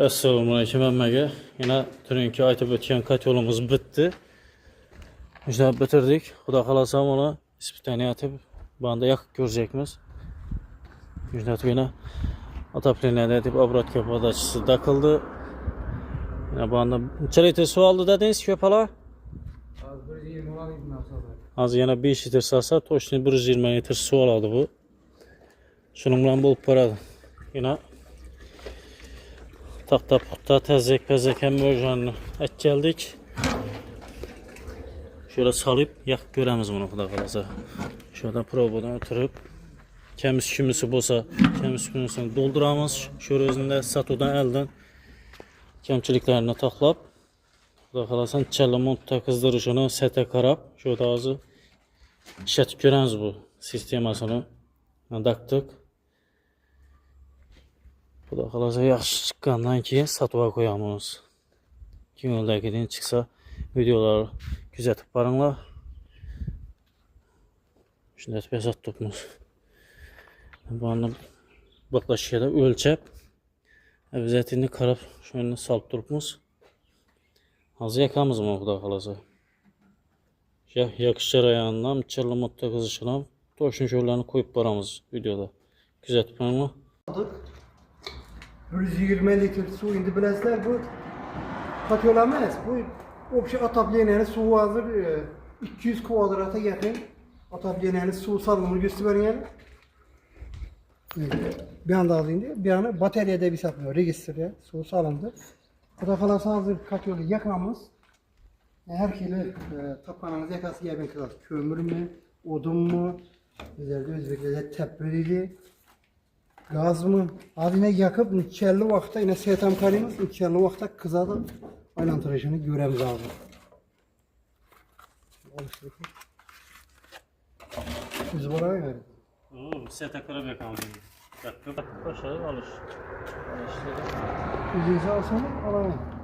Assalomualaikum hammaga. Yana tungi aytib o'tgan kotyolimiz bitdi. Ishlab bitirdik. Xudo xolasa mana ispitaniya atib banda yoqib ko'rjakmiz. Yana отопление deb obratga podachisi takildi. Yana banda necha litr suv oldi dedingiz ko'pala? Hozir yana 5 litr salsa, точно 120 litr suv oladi bu. Shuning bilan bo'lib boradi. Yana Taxta puxta tezek hem o'janni açkeldik. Şöyle salıp yakıp göremiz bunu xudo xolasa. Şurada probadan o'tirib, kemiz kümüsü bo'lsa, kemiz kümüsünü dolduramiz. Şöyle özünde satudan elden kemçiliklerini taklap, xudo xolasa çalamonta kızdırışını sete qarab, şurada azı işletip göremiz bu sistemasını. Daktık. Xudo xolasa yaxshi chiqqandan keyin sotib qo'yamiz. Ko'ngildagidan chiqsa videolar kuzatib boringlar. Shunday deb yasatibmiz. Buni baqlashga o'lchab, obязательно qarab shuni solib turibmiz. Hozir yakamiz mana xudo xolasa. Yakish jarayonidan chirlimotda qizishini to'shni sho'rlarni qo'yib boramiz videoda. Kuzatib boringlar. 120 litre su indi bilasizlar bu katyol emas. Bu общий отоплениyaning suvi hozir 200 kvadratga yaqin отоплениyaning suv salımını göstergan. Bir anda alındı. Bir yana bataryada bir sapıyor. Registrya suv salındı. Xudo xolasa hozir katyolu yakamiz. Her kili tapkananız yakası gelben kılası. Kömür mü, odun mu? Bizlerde özbeklerdə tepbirili. Gaz mı? Adine yakıp nükçerli vakta yine setam karımız nükçerli vakta kızadı aylantırışını göremiz abi. Biz buraya geldik. Seta karab yakalım. Yakıp başarı alış. Üzüyse alsana alamam.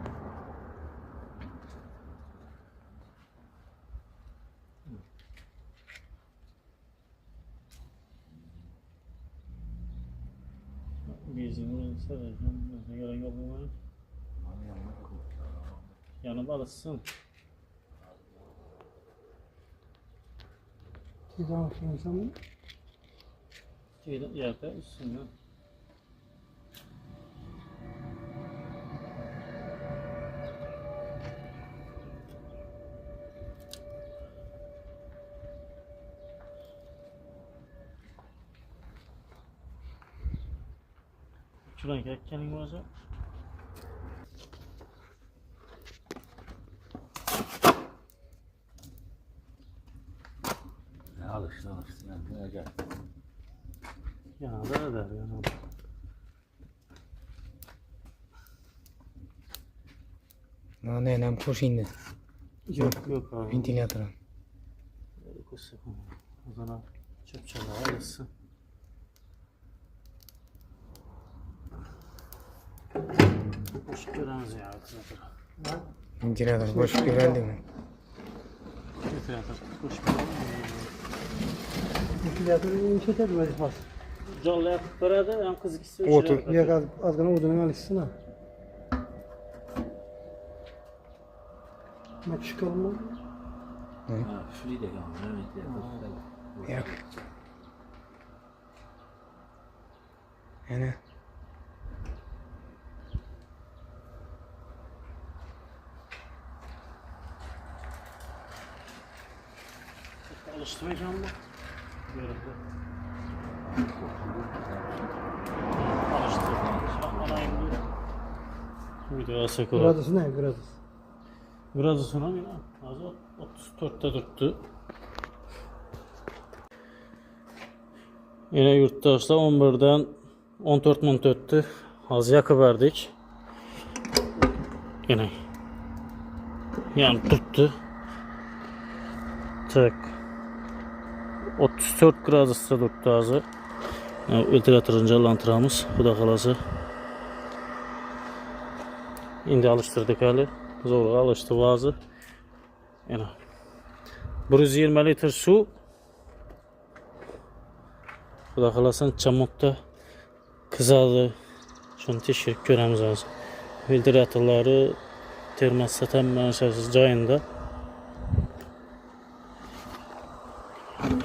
Bezini saracağım. Yaran yok mu? Yanıp alışsın. Siz almışsınız ama. Yerde üstünde. Şuradan kendin olacak. Alıştı. Gel. Yanada eder yanada. Ne koşuydu. Yok abi. Ventilatör. Kusur. O zaman çöpçeler alışsın. Boş göremiz ya. Ventilatör boş göreldi mi? Boş Ventilatörü yumuşatar mı vazifası? Canlı yakıp beraber hem kız ikisi Otur. Yak azgına odunun alışsın ha. Ne çıkalım mı? Şurayı da Yak. Yani. Alıştırmayacağım mı? Görüldü. Alıştırmayacağım. Video alsak olur. Gradus ne? Gradus. Gradusuna mı ya? Az 34'te tuttu. Yine yurttaşlar 11'den 14 öttü. Az yakı verdik. Yine. Yani tuttu. Tak. 34 gradusda tuttu azı. Ventilatörün canlantıramız. Bu da xolasa. İndi alıştırdık hali. Zorluğa alıştı bazı. Yani 120 litr su. Xudo xolasan chamokda qizadi. Shuni tekshirib ko'ramiz hozir. Filtratorları termostat hemen şarjsız joyunda.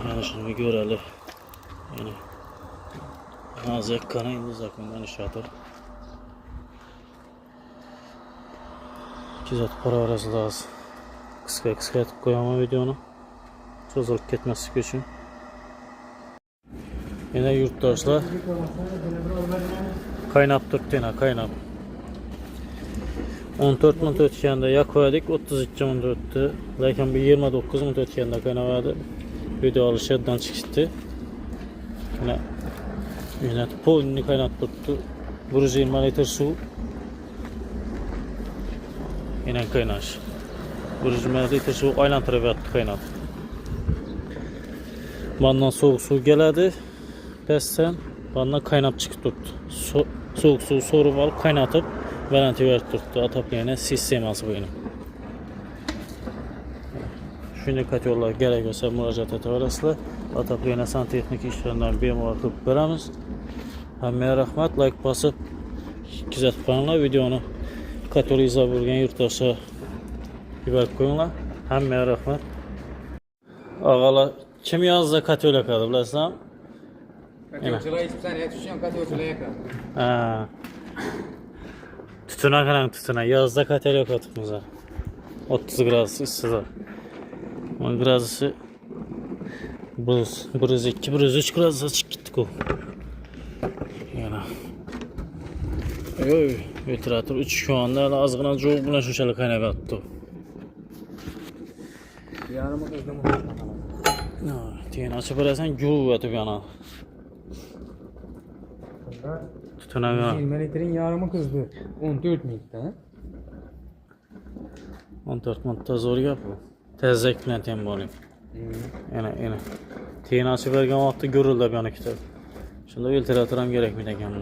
Yani şunu bir görelim. Yani az ekrana indi zakından işadır. İki zat para arası lazım. Kısa etip koyama videonu. Sözlük ketmesi için. Yine yurttaşlar kaynap Türk'ten kaynap. 14 minut ötkende yakvadik 32 minut öttü. Lakin bir 29 minut ötkende kaynavadı. Video alışıdan çıktı. Yine polini kaynattırdı. 120 litre su. Yine kaynaş. 120 litre su aylandırıp yattı kaynat. Bandan soğuk su geldi. Pesten bandan kaynap çıkıp tuttu. Soğuk su sorup alıp kaynatıp veranti verip tuttu. Ataplayana sisteması bu yine. Şimdi katyollar gerekiyorsa müracaat edebilirsiniz. Ataplayana santexnik işlerinden bir muhakkak veremiz. Hamıya rahmat, like basıp kizatib qo'yinglar videoni. Katyol izlab bo'lgan yurtdoshlar yuborib qo'yinglar. Hamıya rahmat. Ağalar kim yozdi katyol yakadi bilasizmi? Katyolchilar aytibsan, aytishgan katyolchilar yakadi. Ha. Tutuna qarang, tutuna. Yozda katyol yakatibmiz. 30 gradus issida. 10 gradusi 102, 103 gradusga chiqib ketdi-ku. Yana. Oy, filtrator 3 şu anda azgına jo'q bilan shunchalik qaynab yotdi. Yarımı kızdım. Teyin açib berasan, jo'q yotib yana. Tutunaga 20 litrenin yarımı kızdı. 14 minutta. 14 minutda zo'r gap bu. Tezlik bilan tem bo'ling. Yana. Teyin açib bergan vaqtda gurildab yana ketadi. Shunda filtrator ham kerakmi ekan bu.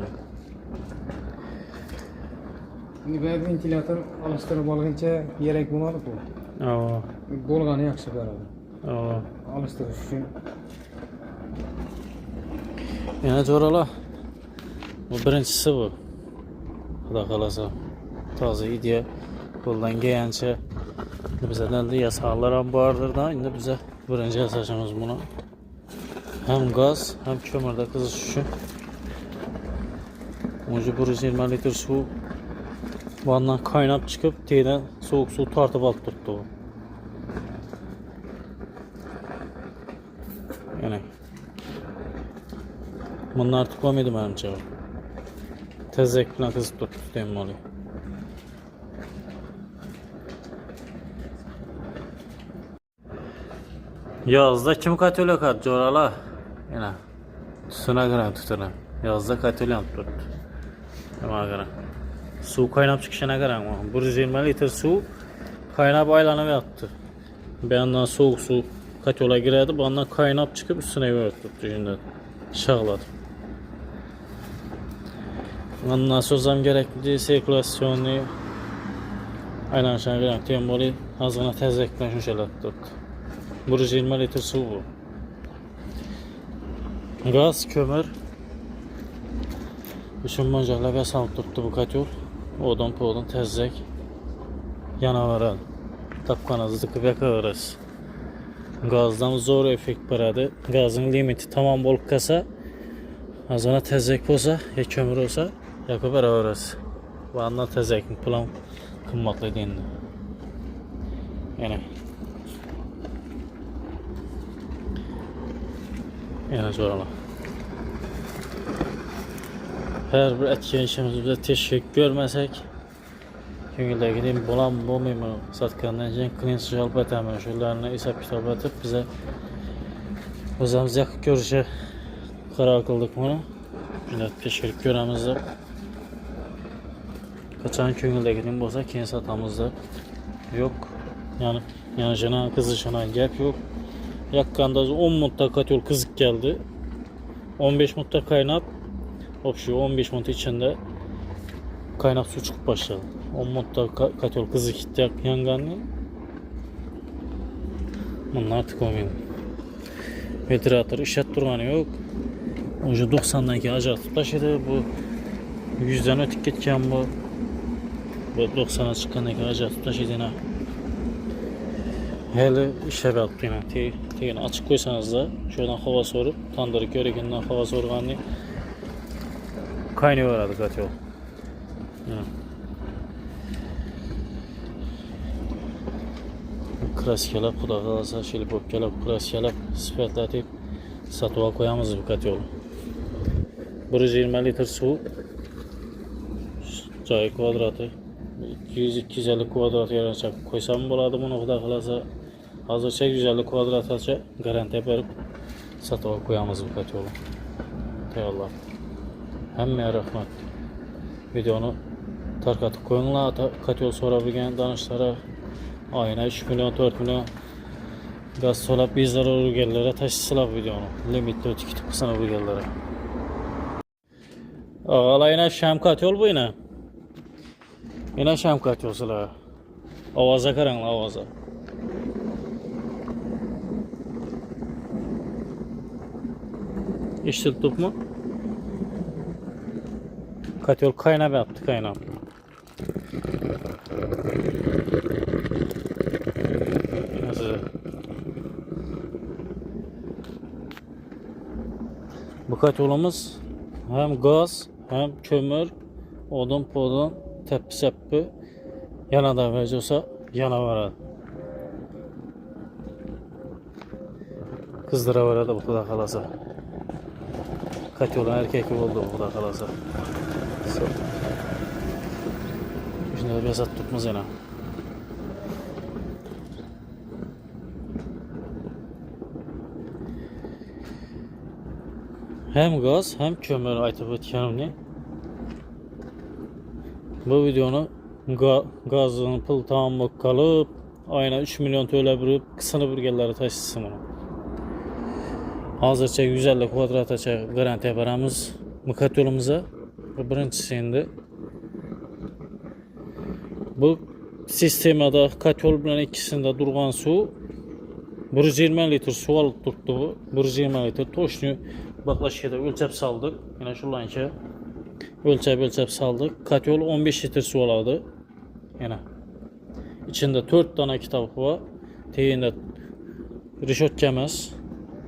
Şimdi ben ventilatör alıştırıp olgunca gerek bulmadı bu. Oo. Bolğanı yaxşı beradi. Oo. Alıştırış için. Yana jo'ralar. Bu birinchisi bu. Xudo xolasa. Toza ideya qo'ldan kelgancha bizdan yasallar ham bordir da, endi biza birinchi yasashimiz buni. Hem gaz, hem ko'mirda qizish uchun. O'zi 120 litr suv vandan kaynap çıkıp teyden soğuk su tartıp alıp tuttu. Yani bunlar tıklamaydı benimce. Tezek falan kızıp tuttu diyeyim oluyor. Yazda kim katölü kat corala? Yine tutuna göre tutuna. Yazda katölü yapıp tuttu. Ama göre. Su kaynap çıkışına kadar mı? 120 litre su kaynap aylanıp yattı. Bir yandan soğuk su katyola girerdi, bu yandan kaynap çıkıp üstüne örtüp şimdi şağladı. Ondan sonra gerekli sirkülasyonu aylanışına göre temoli azgına tezekten şu şeyler tuttu. 120 litre su bu. Gaz, kömür bütün moncaqlarga salib turibdi bu katyol. Odan po'dan tezek yanaveradi. Tapqanınızı tıkıp yakaverasiz. Gazdan zo'r effekt beradi. Gazın limiti tamam bo'lib qolsa, azona tezek bo'lsa, ya kömür olsa yakib beraverasiz. Bu anda tezekning puli qimmatlaydi endi. Yana jo'ralar. Her bir etken işimizde teşvik görmesek ko'ngildagidek bo'ladimi bo'lmaymi satgandan keyin klient jalb etamiz. Shularni hisob kitob etib biza o'zimiz yoqib ko'rishga qaror qildik buni. Shunday teşvik ko'ramiz deb. Qachon ko'ngildagidek bo'lsa keyin sotamiz deb. Yo'q. Yani jana qizishana gap yo'q. Yakkanda 10 minutda katyol qizib keldi. 15 minutda qaynab hop şu 15 minut içinde kaynak su çıkıp başladı. 10 minutta katyol kızı gitti yanganı. Bunlar artık olmuyor. Filtrator işlet durmanı yok. Önce 90'dan ki acayip taşıdı. Bu 100'den ötük gitken bu. Bu 90'a çıkandan keyin ajratib tashlaydi. Hali ishab yotibdi yana. Tegini ochib qo'ysangiz-da, sho'dan havo so'rib, tandir ko'rigidan havo so'rganda qaynaveradi kotyol. Kraskalar, xudo xolasa, shelpopkalar, kraskalar sifatlatib sotib qo'yamiz bu kotyolni. 120 litr suv, joy kvadrati 200-250 kvadrat yarasha qo'ysam bo'ladi buni, xudo xolasa. Hozircha 150 kvadratgacha garantiya berib sotib qo'yamiz bu kotyolni. Tayyorlab. Hammaga rahmat. Videoni tarqatib qo'yinglar. Kotyol so'rab bilgan donishlara oyina 3 million 4 million gaz so'rab bizlar urganlara tashchilar videoni. Limitni o'tib ketib qisana urganlara. Ağalayına şamkat yol bu yine. Yine şamkat yolsular. Avaza karanlı avaza. İştiltip mu? Katyol kaynap yaptı, kaynap. Nasıl? Bu katyolumuz hem gaz hem kömür, odun podun, teppi seppi yana da veriyorsa yana varad. Kızdıra varad bu kadar kalasa. Kaç olan erkek oldu bu kadar kalasa. Şimdi de besat tutmaz yana. Hem gaz hem kömür aytıp ötkenimni. Bu videonu gazın pul tamamı kalıp ayına 3 milyon TL verip kısını burgerlere taşısın onu. Hazırca 150 kvadrataça garantiya veramiz bu katyolumuza. Bu birincisi indi. Bu sistemada katyol bilan ikkisinde durgan su 120 litr su alıp turttu bu. 120 litr toşnu baklaşıda ölçep saldık. Yine şulanca ölçep saldık. Katyol 15 litr su aladı. Yine içinde 4 tane kitap var. Teyinde rişot kemez.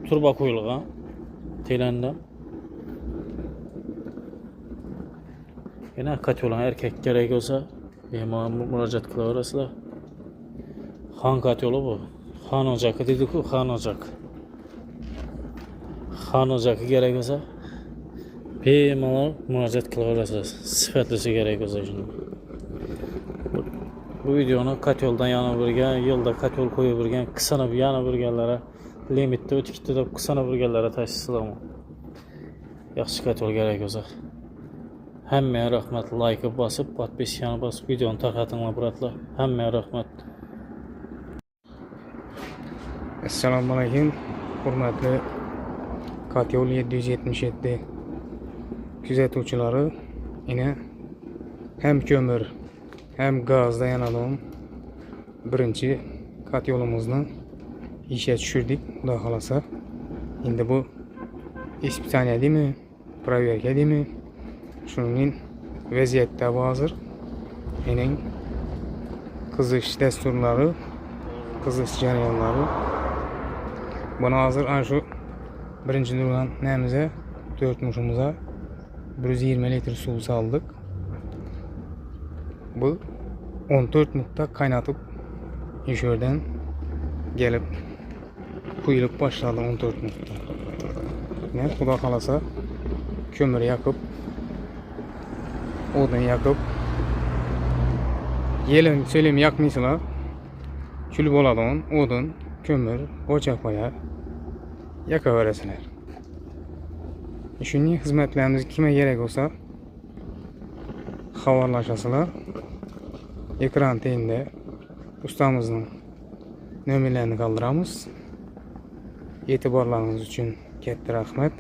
Turba koyulgan. Teylende. Yine katyolan erkek gerek olsa bana müracaat kılaverasılar. Han katyolu bu. Han ocakı dedik o, han ocak. Han ocakı gerek olsa bana müracaat kılaverasılar. Sifatlisi gerek olsa şimdi. Bu videonu katyoldan yana birgen, yılda katyol koyu birgen, kısana bir yana birgenlere limitde ötükte de kısana birgenlere taşısılar mı? Yaxşı katyol gerek olsa. Həmməyə rəhmət, like basıb, podpiskanı basıb, videonu tarqatınlar buratlar. Həmməyə rəhmət. Assalamu alaykum. Hurmatli Katyol 777 kuzatuvchilari, yine hem kömür hem gazda yanadığım birinci katyolumuzni işe tushirdik, xudo xolasa. Endi bu ispitaniya deymi, proverka deymi? Şunun vaziyette hazır. Mening qizish dasturlari, qizish jarayonlari. Buni hozir ana shu birinchi durgan namiza 4 mushumuza 120 litr suv saldık. Bu 14 nokta kaynatıp işörden gelip kuyulup başladı 14 nokta. Ne xudo xolasa kömür yakıp odun yakıp yelin söyleyeyim yakmaysılar. Kül bo'ladi odun, kömür, ocak qo'ya yakaverasizlar. Shuning xizmatlarimiz kimga kerak bo'lsa xabarlashasizlar. Ekran teyinde ustamızın nomerlerini kaldıramiz. E'tiborlaringiz uchun katta rahmat.